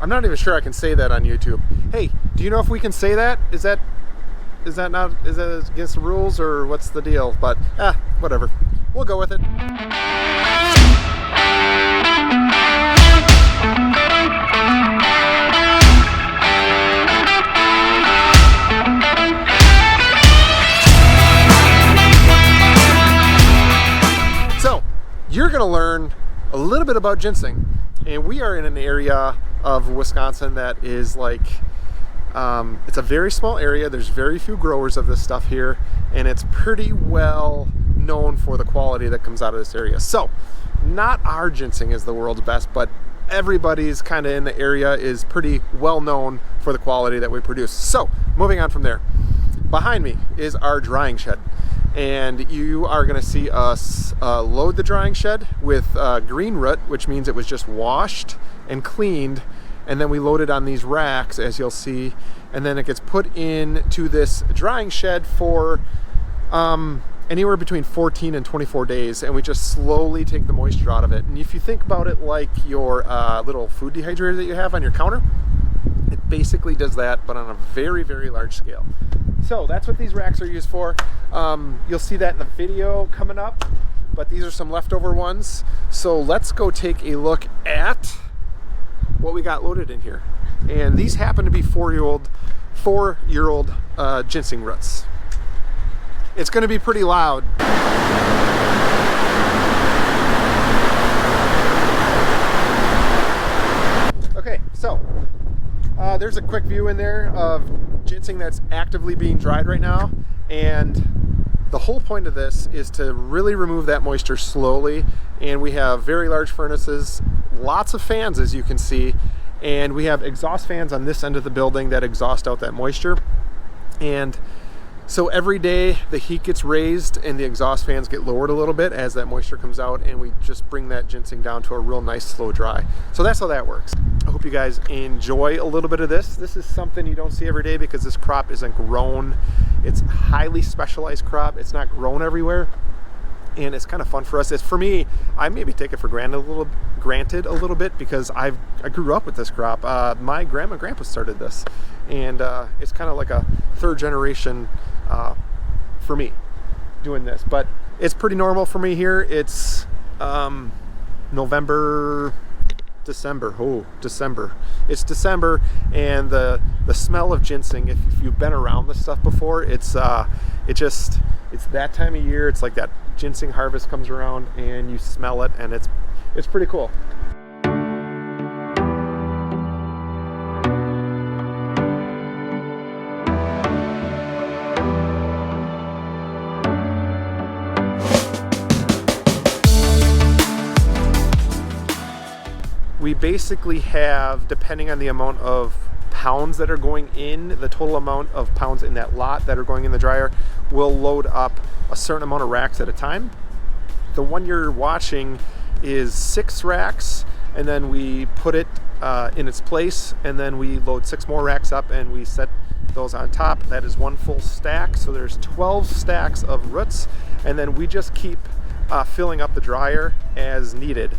I'm not even sure I can say that on YouTube. Hey, do you know if we can say that? Is that against the rules, or what's the deal? But whatever. We'll go with it. So, you're going to learn a little bit about ginseng. And we are in an area of Wisconsin that is like, it's a very small area. There's very few growers of this stuff here, and it's pretty well known for the quality that comes out of this area. So, not our ginseng is the world's best, but everybody's kind of in the area is pretty well known for the quality that we produce. So, moving on from there. Behind me is our drying shed. And you are going to see us load the drying shed with green root, which means it was just washed and cleaned, and then we load it on these racks, as you'll see, and then it gets put into this drying shed for anywhere between 14 and 24 days, and we just slowly take the moisture out of it. And if you think about it like your little food dehydrator that you have on your counter, it basically does that, but on a very, very large scale. So that's what these racks are used for. You'll see that in the video coming up, but these are some leftover ones. So let's go take a look at what we got loaded in here. And these happen to be four-year-old ginseng roots. It's going to be pretty loud. Okay, so there's a quick view in there of ginseng that's actively being dried right now, and the whole point of this is to really remove that moisture slowly. And we have very large furnaces, lots of fans, as you can see, and we have exhaust fans on this end of the building that exhaust out that moisture. And so every day the heat gets raised and the exhaust fans get lowered a little bit as that moisture comes out, and we just bring that ginseng down to a real nice slow dry. So that's how that works. I hope you guys enjoy a little bit of this. This is something you don't see every day because this crop isn't grown. It's a highly specialized crop. It's not grown everywhere, and it's kind of fun for us. It's, for me, I maybe take it for granted a little bit because I grew up with this crop. My grandma and grandpa started this, and it's kind of like a third generation for me doing this, but it's pretty normal for me here. It's December. It's December, and the smell of ginseng, if you've been around this stuff before, it's that time of year. It's like that ginseng harvest comes around and you smell it, and it's pretty cool. We basically have, depending on the amount of pounds that are going in, the total amount of pounds in that lot that are going in the dryer, we'll load up a certain amount of racks at a time. The one you're watching is 6 racks, and then we put it in its place, and then we load 6 more racks up and we set those on top. That is 1 full stack, so there's 12 stacks of roots, and then we just keep filling up the dryer as needed.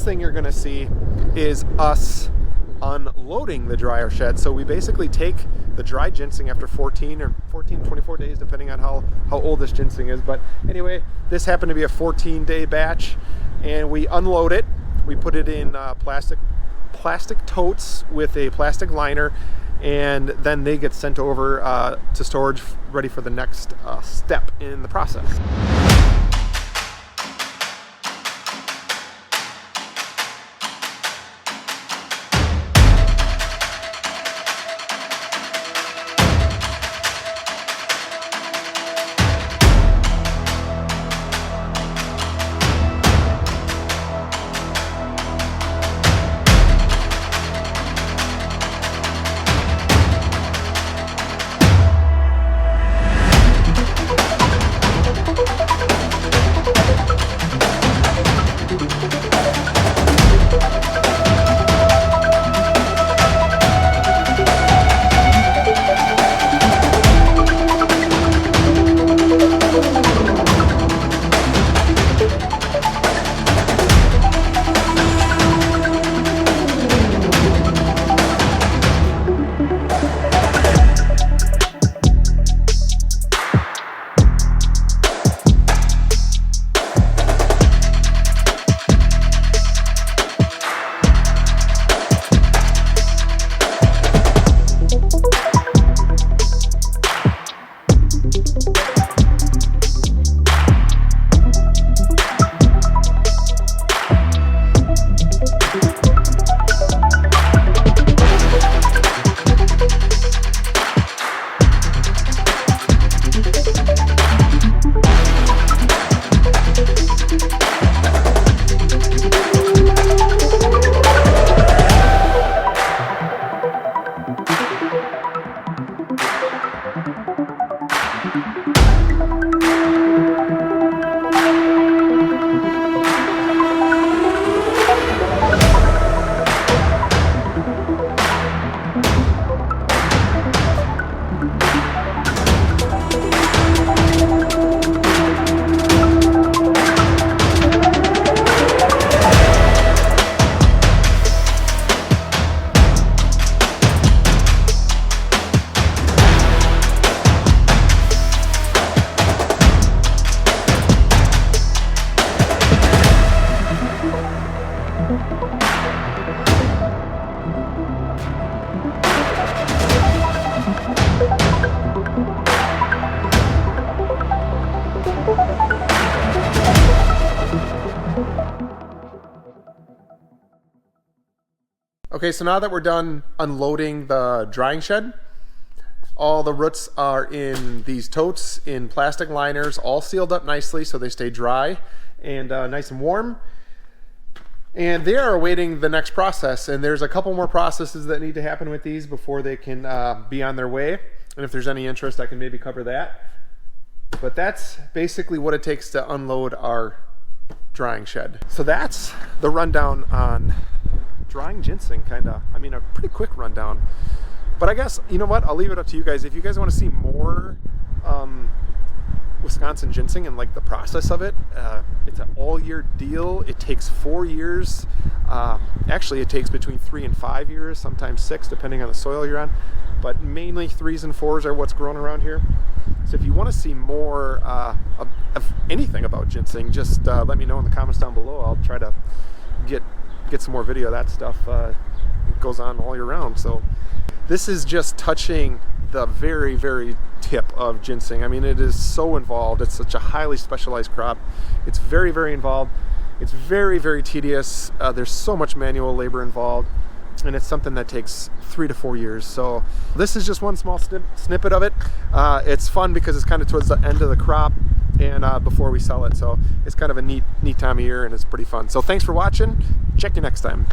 Thing you're going to see is us unloading the dryer shed. So we basically take the dry ginseng after 14 or 24 days, depending on how old this ginseng is. But anyway, this happened to be a 14-day batch, and we unload it. We put it in plastic totes with a plastic liner, and then they get sent over to storage, ready for the next step in the process. Okay, so now that we're done unloading the drying shed, all the roots are in these totes in plastic liners, all sealed up nicely so they stay dry and nice and warm. And they are awaiting the next process, and there's a couple more processes that need to happen with these before they can be on their way. And if there's any interest, I can maybe cover that. But that's basically what it takes to unload our drying shed. So that's the rundown on drying ginseng, a pretty quick rundown. But I guess, you know what, I'll leave it up to you guys. If you guys want to see more Wisconsin ginseng and like the process of it. It's an all-year deal. It takes 4 years. Actually, it takes between 3 and 5 years, sometimes 6, depending on the soil you're on. But mainly 3s and 4s are what's grown around here. So if you want to see more of anything about ginseng, just let me know in the comments down below. I'll try to get some more video of that stuff. It goes on all year round. So this is just touching the very, very tip of ginseng. I mean, it is so involved. It's such a highly specialized crop. It's very, very involved. It's very, very tedious. There's so much manual labor involved, and it's something that takes 3 to 4 years. So this is just one small snippet of it. It's fun because it's kind of towards the end of the crop and before we sell it. So it's kind of a neat time of year, and it's pretty fun. So thanks for watching. Check you next time.